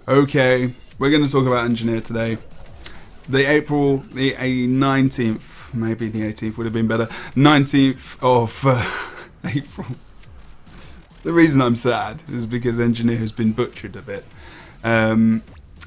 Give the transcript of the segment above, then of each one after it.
Okay, we're going to talk about Engineer today. The 19th, maybe the 18th would have been better. 19th of April. The reason I'm sad is because Engineer has been butchered a bit.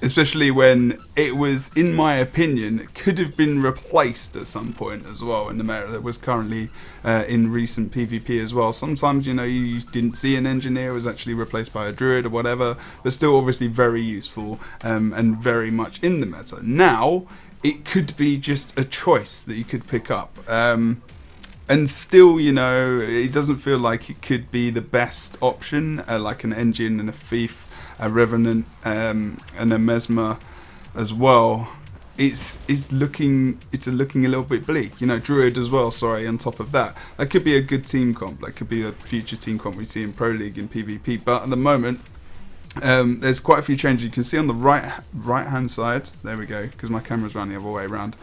Especially when it was, in my opinion, could have been replaced at some point as well in the meta that was currently in recent PvP as well. Sometimes, you didn't see an Engineer was actually replaced by a Druid or whatever, but still obviously very useful and very much in the meta. Now, it could be just a choice that you could pick up. And still, it doesn't feel like it could be the best option, like an Engine and a Thief, a Revenant, and a Mesmer as well. It's looking a little bit bleak. Druid as well, on top of that. That could be a good team comp. That could be a future team comp we see in Pro League and PvP. But at the moment, there's quite a few changes. You can see on the right hand side, there we go, because my camera's around the other way around.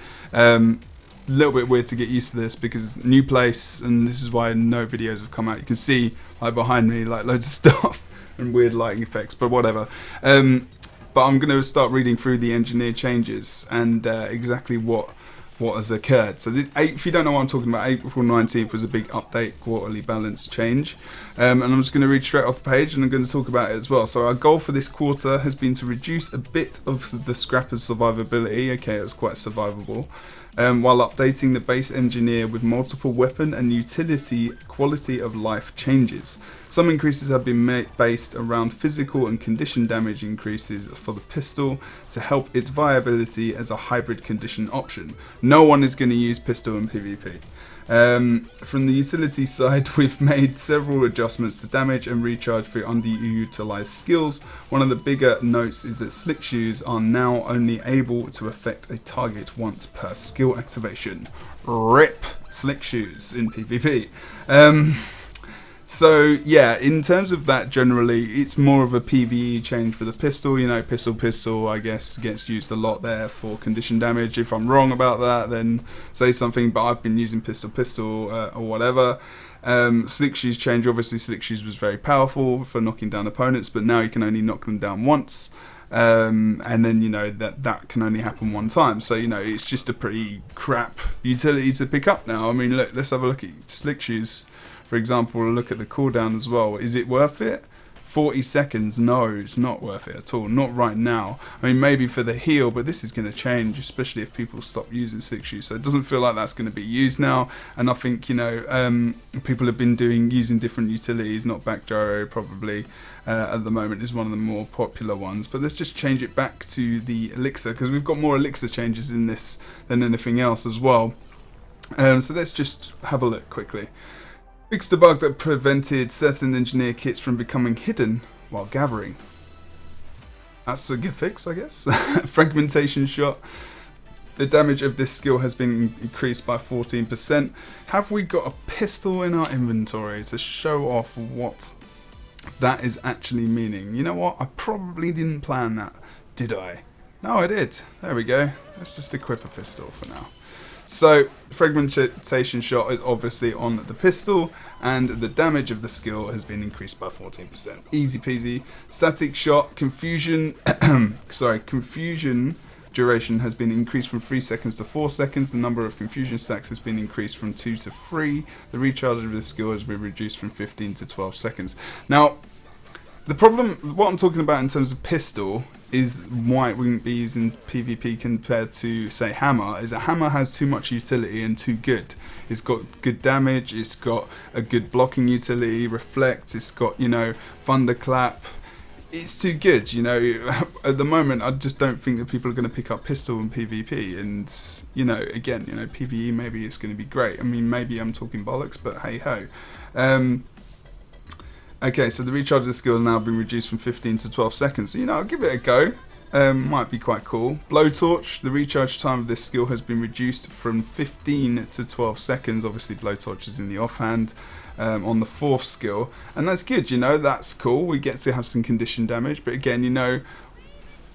A little bit weird to get used to this because it's a new place, and this is why no videos have come out. You can see behind me loads of stuff and weird lighting effects, but whatever. But I'm going to start reading through the Engineer changes and exactly what has occurred. So if you don't know what I'm talking about, April 19th was a big update, quarterly balance change. And I'm just going to read straight off the page and I'm going to talk about it as well. So our goal for this quarter has been to reduce a bit of the Scrapper's survivability. Okay, it was quite survivable. While updating the base Engineer with multiple weapon and utility quality of life changes. Some increases have been based around physical and condition damage increases for the pistol to help its viability as a hybrid condition option. No one is going to use pistol in PvP. From the utility side, we've made several adjustments to damage and recharge for underutilized skills. One of the bigger notes is that Slick Shoes are now only able to affect a target once per skill activation. RIP Slick Shoes in PvP. So yeah, in terms of that, generally it's more of a PvE change for the pistol. Pistol I guess gets used a lot there for condition damage. If I'm wrong about that, then say something, but I've been using pistol or whatever. Slick Shoes change, obviously Slick Shoes was very powerful for knocking down opponents, but now you can only knock them down once. And then that can only happen one time, so it's just a pretty crap utility to pick up now. I mean, look, let's have a look at Slick Shoes. For example, look at the cooldown as well. Is it worth it? 40 seconds? No, it's not worth it at all. Not right now. I mean, maybe for the heal, but this is going to change, especially if people stop using Slick Shoes. So it doesn't feel like that's going to be used now. And I think, people have been using different utilities. Not back gyro, probably, at the moment is one of the more popular ones. But let's just change it back to the elixir, because we've got more elixir changes in this than anything else as well. So let's just have a look quickly. Fixed the bug that prevented certain Engineer kits from becoming hidden while gathering. That's a good fix, I guess. Fragmentation shot. The damage of this skill has been increased by 14%. Have we got a pistol in our inventory to show off what that is actually meaning? You know what? I probably didn't plan that, did I? No, I did. There we go. Let's just equip a pistol for now. So, fragmentation shot is obviously on the pistol, and the damage of the skill has been increased by 14%. Easy peasy. Static shot, confusion duration has been increased from 3 seconds to 4 seconds. The number of confusion stacks has been increased from 2 to 3. The recharge of the skill has been reduced from 15 to 12 seconds. Now, the problem, what I'm talking about in terms of pistol, is why it wouldn't be used in PvP compared to, say, hammer, is that hammer has too much utility and too good. It's got good damage, it's got a good blocking utility, reflect, it's got, thunderclap. It's too good, At the moment, I just don't think that people are going to pick up pistol in PvP. And, again, PvE, maybe it's going to be great. I mean, maybe I'm talking bollocks, but hey-ho. Okay, so the recharge of the skill has now been reduced from 15 to 12 seconds. So, I'll give it a go. Might be quite cool. Blowtorch, the recharge time of this skill has been reduced from 15 to 12 seconds. Obviously, Blowtorch is in the offhand on the 4th skill. And that's good, that's cool. We get to have some condition damage. But again,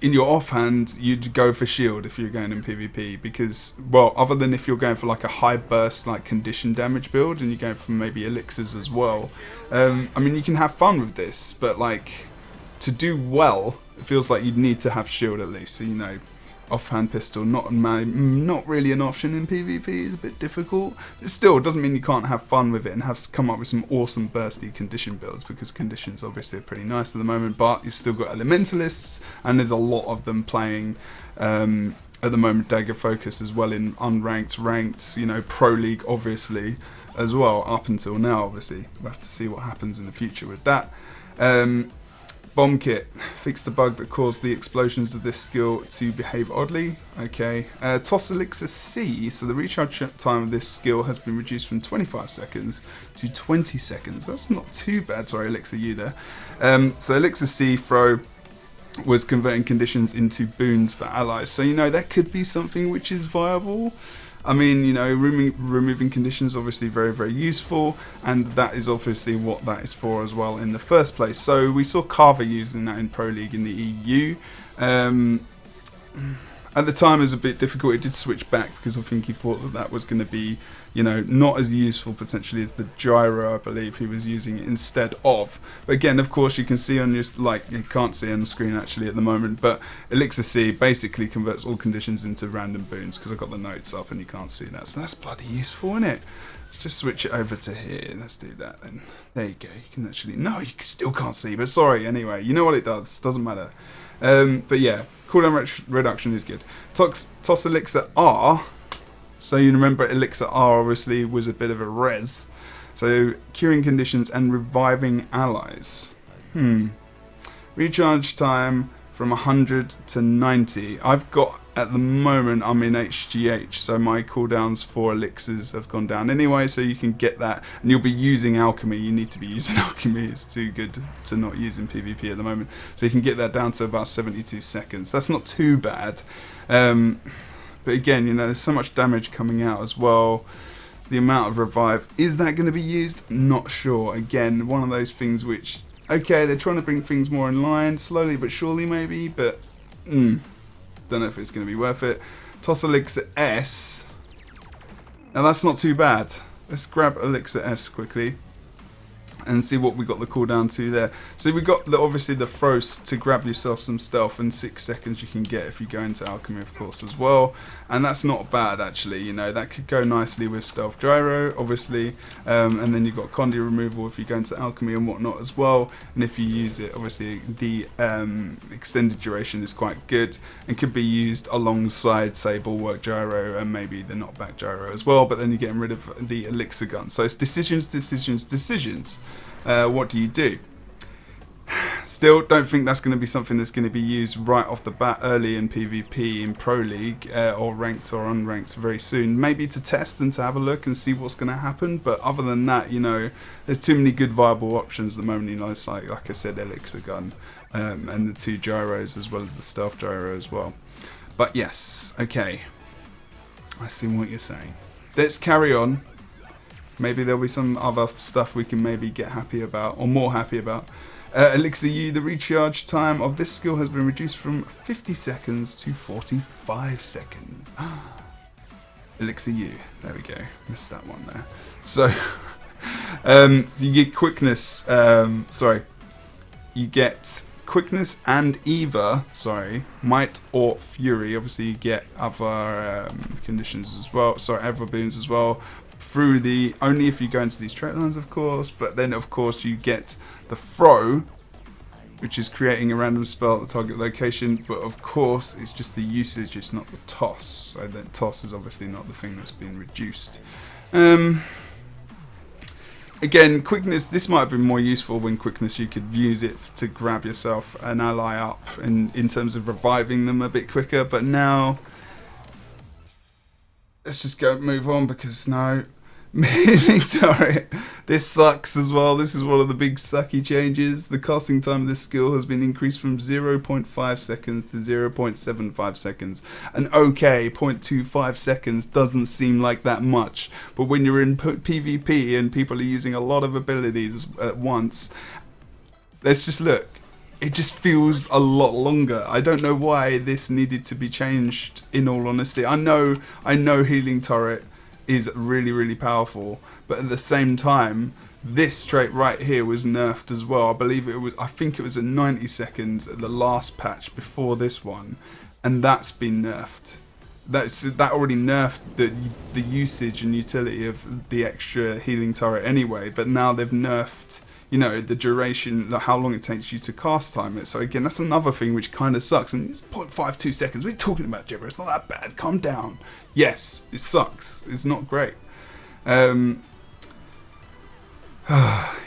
in your offhand, you'd go for shield if you're going in PvP, because, well, other than if you're going for like a high burst, like condition damage build, and you're going for maybe elixirs as well. I mean, you can have fun with this, but like, to do well feels like you'd need to have shield at least. So, you know, offhand pistol, not really an option in PvP, is a bit difficult. But still, it doesn't mean you can't have fun with it and have come up with some awesome bursty condition builds, because conditions obviously are pretty nice at the moment, but you've still got elementalists, and there's a lot of them playing at the moment dagger focus as well in unranked, ranked, you know, pro league obviously as well, up until now. Obviously we'll have to see what happens in the future with that. Bomb kit fixed the bug that caused the explosions of this skill to behave oddly. Okay. Toss elixir C, so the recharge time of this skill has been reduced from 25 seconds to 20 seconds. That's not too bad. Sorry, elixir U there. So elixir C throw was converting conditions into boons for allies. So, you know, that could be something which is viable. I mean, you know, removing conditions obviously very, very useful, and that is obviously what that is for as well in the first place. So we saw Carver using that in Pro League in the EU. At the time it was a bit difficult. It did switch back because I think he thought that that was going to be, you know, not as useful potentially as the gyro, I believe he was using it instead of. But again, of course, you can see on your, like, you can't see on the screen actually at the moment, but Elixir C basically converts all conditions into random boons, because I've got the notes up and you can't see that. So that's bloody useful, isn't it? Let's just switch it over to here. Let's do that then. There you go. You can actually, no, you still can't see, but sorry, anyway, you know what it does. Doesn't matter. But yeah, cooldown reduction is good. Toss Elixir R. So you remember Elixir R obviously was a bit of a res. So curing conditions and reviving allies. Recharge time from 100 to 90. I've got, at the moment, I'm in HGH, so my cooldowns for elixirs have gone down anyway, so you can get that, and you'll be using alchemy. You need to be using alchemy. It's too good to not use in PvP at the moment. So you can get that down to about 72 seconds. That's not too bad. But again, you know, there's so much damage coming out as well. The amount of revive, is that going to be used? Not sure. Again, one of those things which, okay, they're trying to bring things more in line, slowly but surely maybe, but don't know if it's going to be worth it. Toss Elixir S. Now that's not too bad. Let's grab Elixir S quickly and see what we got the cooldown to there. So we got obviously the throws to grab yourself some stealth, and 6 seconds you can get if you go into alchemy, of course, as well. And that's not bad actually. You know, that could go nicely with stealth gyro, obviously. And then you've got condi removal if you go into alchemy and whatnot as well. And if you use it, obviously the extended duration is quite good and could be used alongside, say, bulwark gyro and maybe the knockback gyro as well. But then you're getting rid of the elixir gun. So it's decisions, decisions, decisions. What do you do? Still, don't think that's going to be something that's going to be used right off the bat early in PvP in Pro League or ranked or unranked very soon. Maybe to test and to have a look and see what's going to happen. But other than that, you know, there's too many good viable options at the moment. You know, it's like I said, elixir gun and the 2 gyros as well as the stealth gyro as well. But yes, okay. I see what you're saying. Let's carry on. Maybe there'll be some other stuff we can maybe get happy about, or more happy about. Elixir U, the recharge time of this skill has been reduced from 50 seconds to 45 seconds. Elixir U, there we go. Missed that one there. So, you get quickness, you get quickness and either, might or fury. Obviously you get other conditions as well, other boons as well. Through the, only if you go into these trait lines, of course, but then of course you get the throw, which is creating a random spell at the target location, but of course it's just the usage, it's not the toss. So the toss is obviously not the thing that's been reduced. Again, quickness, this might have been more useful when quickness you could use it to grab yourself an ally up in terms of reviving them a bit quicker, but now let's just move on, because no, sorry, this sucks as well. This is one of the big sucky changes. The casting time of this skill has been increased from 0.5 seconds to 0.75 seconds. And okay, 0.25 seconds doesn't seem like that much, but when you're in PvP and people are using a lot of abilities at once, let's just look. It just feels a lot longer. I don't know why this needed to be changed, in all honesty. I know healing turret is really, really powerful, but at the same time, This trait right here was nerfed as well. I think it was at 90 seconds at the last patch before this one, and that's been nerfed. That already nerfed the usage and utility of the extra healing turret anyway, but now they've nerfed, you know, the duration, how long it takes you to cast time it. So again, that's another thing which kind of sucks. And it's 0.52 seconds. We're talking about Jebro. It's not that bad. Calm down. Yes, it sucks. It's not great.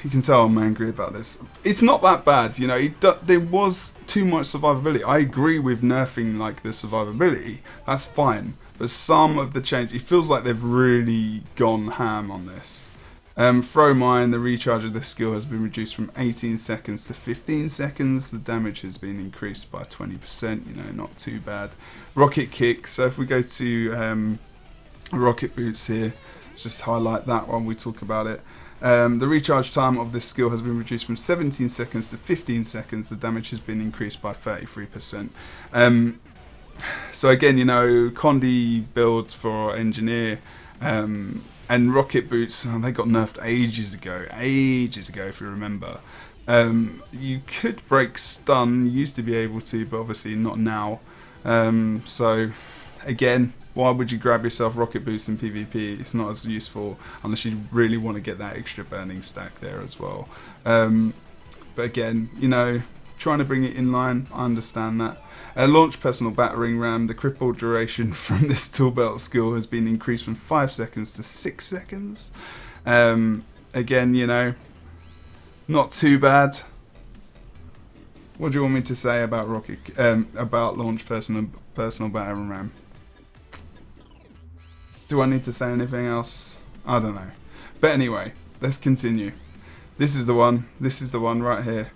You can tell I'm angry about this. It's not that bad, you know. There was too much survivability. I agree with nerfing like the survivability. That's fine. But some of the change, it feels like they've really gone ham on this. Throw mine, the recharge of this skill has been reduced from 18 seconds to 15 seconds. The damage has been increased by 20%, you know, not too bad. Rocket kick, so if we go to rocket boots here, let's just highlight that one, we talk about it. The recharge time of this skill has been reduced from 17 seconds to 15 seconds. The damage has been increased by 33%. So again, you know, Condi builds for engineer, and rocket boots, they got nerfed ages ago if you remember. You could break stun, you used to be able to, but obviously not now. So again, why would you grab yourself rocket boots in PvP? It's not as useful unless you really want to get that extra burning stack there as well. But again, you know, trying to bring it in line, I understand that. Launch personal battering ram. The crippled duration from this tool belt skill has been increased from 5 seconds to 6 seconds. Again, you know, not too bad. What do you want me to say about about launch personal battering ram? Do I need to say anything else? I don't know. But anyway, let's continue. This is the one. This is the one right here.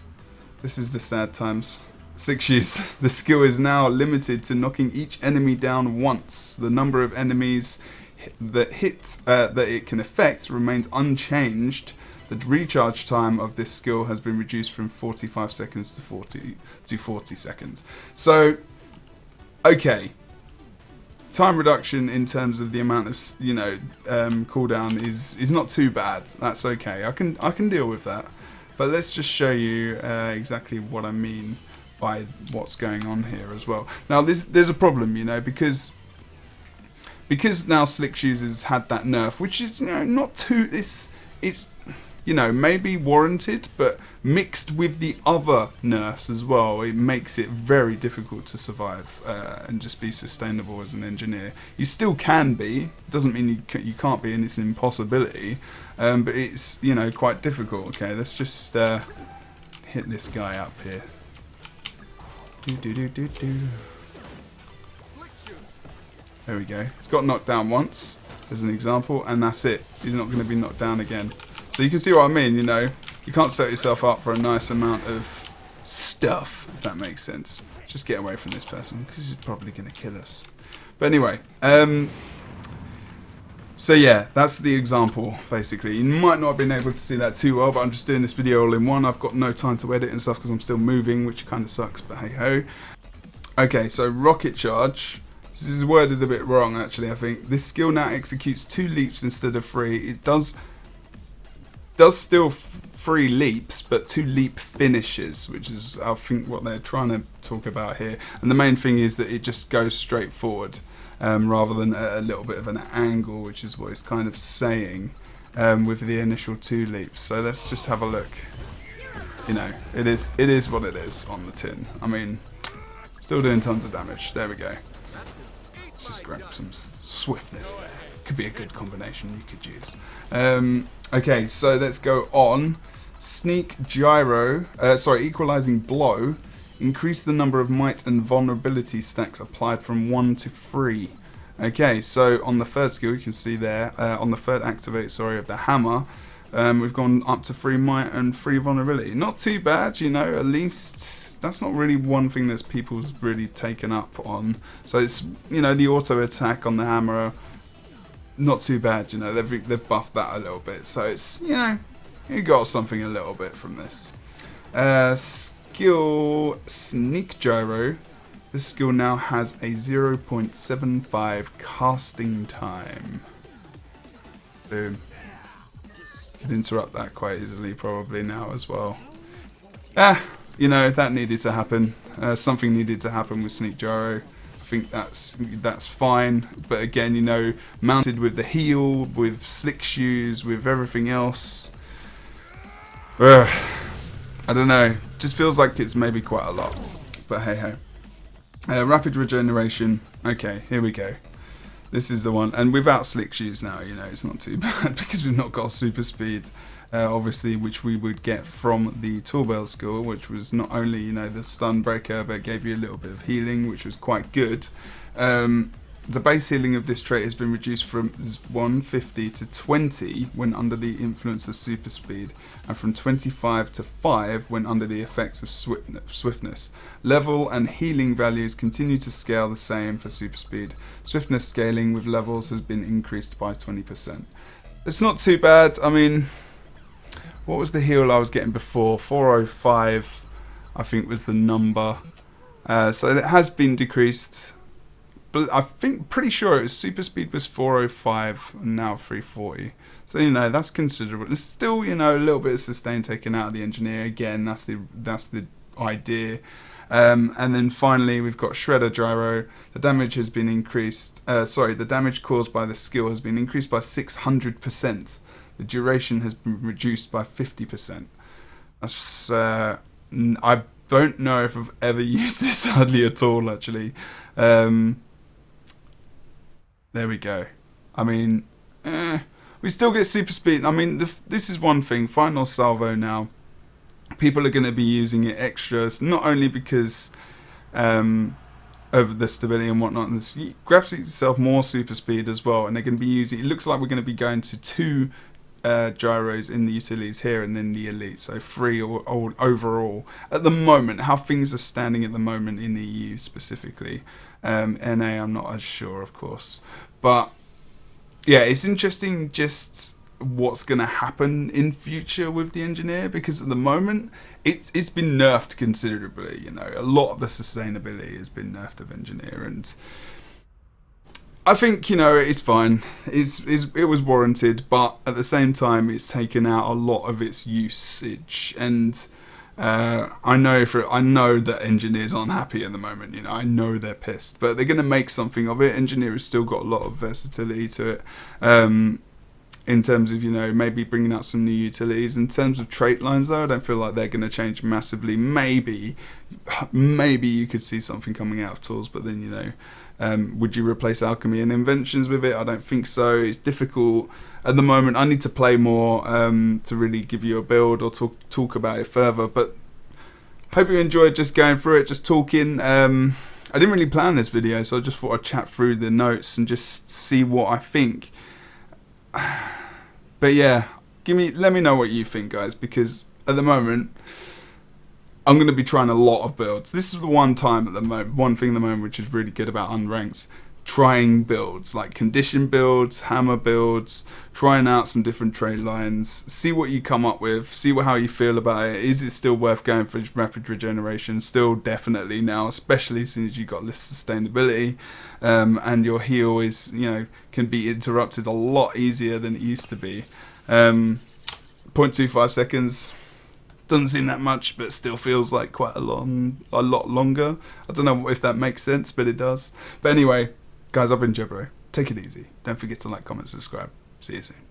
This is the sad times. 6 use. The skill is now limited to knocking each enemy down once. The number of enemies that it can affect remains unchanged. The recharge time of this skill has been reduced from 45 seconds to 40 seconds. So, okay. Time reduction in terms of the amount of, you know, cooldown is not too bad. That's okay. I can deal with that. But let's just show you exactly what I mean by what's going on here as well. Now there's a problem, you know, because now Slick Shoes has had that nerf, which is, you know, not too, it's you know, maybe warranted, but mixed with the other nerfs as well, it makes it very difficult to survive and just be sustainable as an engineer. You still can be, doesn't mean you can't be, and it's an impossibility, but it's, you know, quite difficult. Okay, let's just hit this guy up here. There we go. He's got knocked down once, as an example, and that's it. He's not going to be knocked down again. So you can see what I mean, you know. You can't set yourself up for a nice amount of stuff, if that makes sense. Just get away from this person, because he's probably going to kill us. But anyway, so yeah, that's the example, basically. You might not have been able to see that too well, but I'm just doing this video all in one. I've got no time to edit and stuff because I'm still moving, which kind of sucks, but hey-ho. Okay, so Rocket Charge. This is worded a bit wrong, actually, I think. This skill now executes 2 leaps instead of 3. It does still 3 leaps, but 2 leap finishes, which is, I think, what they're trying to talk about here. And the main thing is that it just goes straight forward. Rather than a little bit of an angle, which is what it's kind of saying with the initial 2 leaps. So let's just have a look. You know, it is what it is on the tin. I mean, still doing tons of damage. There we go. Let's just grab some swiftness there. Could be a good combination you could use. Okay, so let's go on. Sneak Gyro, Equalizing Blow. Increase the number of might and vulnerability stacks applied from 1 to 3. Okay, so on the third skill, you can see there, on the third activate, of the hammer, we've gone up to 3 might and 3 vulnerability. Not too bad, you know, at least that's not really one thing that people's really taken up on. So it's, you know, the auto attack on the hammer, not too bad, you know, they've buffed that a little bit. So it's, you know, you got something a little bit from this. Skill Sneak Gyro. This skill now has a 0.75 casting time. Boom. Could interrupt that quite easily probably now as well. You know, that needed to happen. Something needed to happen with Sneak Gyro. I think that's fine. But again, you know, mounted with the heel, with slick shoes, with everything else. I don't know. Just feels like it's maybe quite a lot. But hey ho. Rapid regeneration. Okay, here we go. This is the one. And without slick shoes now, you know, it's not too bad because we've not got super speed. Obviously, which we would get from the Toorbell skill, which was not only, you know, the stun breaker, but gave you a little bit of healing, which was quite good. The base healing of this trait has been reduced from 150 to 20 when under the influence of super speed, and from 25 to 5 when under the effects of swiftness. Level and healing values continue to scale the same for super speed. Swiftness scaling with levels has been increased by 20%. It's not too bad. I mean, what was the heal I was getting before? 405, I think, was the number. So it has been decreased. But I think, pretty sure it was super speed was 405 and now 340. So, you know, that's considerable. There's still, you know, a little bit of sustain taken out of the engineer. Again, that's the idea. And then finally, we've got Shredder Gyro. The damage has been increased. The damage caused by the skill has been increased by 600%. The duration has been reduced by 50%. That's, I don't know if I've ever used this hardly at all, actually. There we go. I mean, we still get super speed. I mean, this is one thing. Final salvo now. People are going to be using it extra, not only because of the stability and whatnot. This grabs itself more super speed as well, and they're going to be using. It looks like we're going to be going to 2 gyros in the utilities here and then the elite, so 3 or overall at the moment. How things are standing at the moment in the EU specifically. NA, I'm not as sure, of course, but yeah, it's interesting just what's going to happen in future with the engineer, because at the moment it's been nerfed considerably. You know, a lot of the sustainability has been nerfed of engineer, and I think, you know, it's fine. It was warranted, but at the same time, it's taken out a lot of its usage, and I know that engineers aren't happy at the moment. You know, I know they're pissed, but they're going to make something of it. Engineer has still got a lot of versatility to it. In terms of, you know, maybe bringing out some new utilities. In terms of trait lines, though, I don't feel like they're going to change massively. Maybe you could see something coming out of tools, but then, you know, would you replace alchemy and inventions with it? I don't think so. It's difficult at the moment. I need to play more to really give you a build or talk about it further. But hope you enjoyed just going through it, just talking. I didn't really plan this video, so I just thought I'd chat through the notes and just see what I think. But yeah, let me know what you think, guys, because at the moment I'm going to be trying a lot of builds. This is the one thing at the moment which is really good about unranked. Trying builds, like condition builds, hammer builds, trying out some different trade lines, see what you come up with, see how you feel about it. Is it still worth going for rapid regeneration? Still definitely now, especially since you've got less sustainability, and your heal is, you know, can be interrupted a lot easier than it used to be. 0.25 seconds. Doesn't seem that much, but still feels like quite a lot longer. I don't know if that makes sense, but it does. But anyway, guys, I've been Jebro. Take it easy. Don't forget to like, comment, subscribe. See you soon.